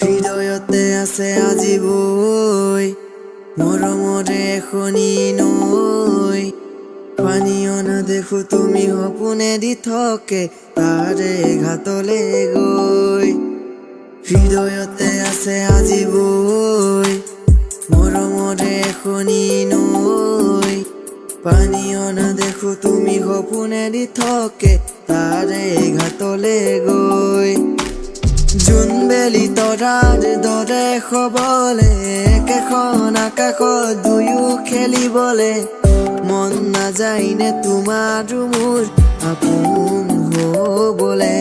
হৃদয়তে আছে আজিবৈ মৰমৰে খনি নৈ পানীও নেদেখো তুমি সপোনে দি থাকে তাৰে ঘাটলে গৈ হৃদয়তে আছে আজিবৈ মৰমৰে খনি নৈ পানীও নেদেখো তুমি সপোনে দি থাকে তাৰে ঘাটলে গৈ জোনবেলি তৰাৰ দৰে খবলে একেখন আকাশত দুয়ো খেলিবলে মন নাযায়নে তোমাৰ মোৰ আপোন হ'বলে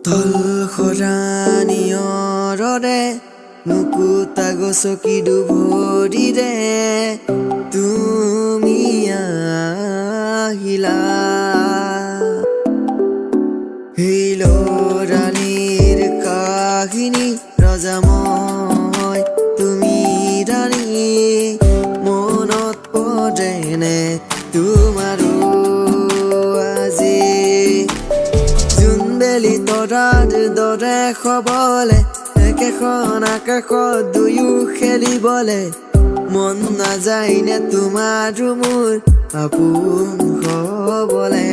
তল খৰানিয়ৰৰে মুকুতা গোসকি দুভৰিৰে তুমি আহিলা সেই ল'ৰালিৰ কাহিনী ৰজাময় তুমি ৰাণী মনত পৰেনে তোমাৰো আজি জোনবেলি তৰাৰ দৰে খবলে একেখন আকাশত দুয়ো খেলিবলে মন নাযায়নে তোমাৰ মোৰ আপোন হ'বলে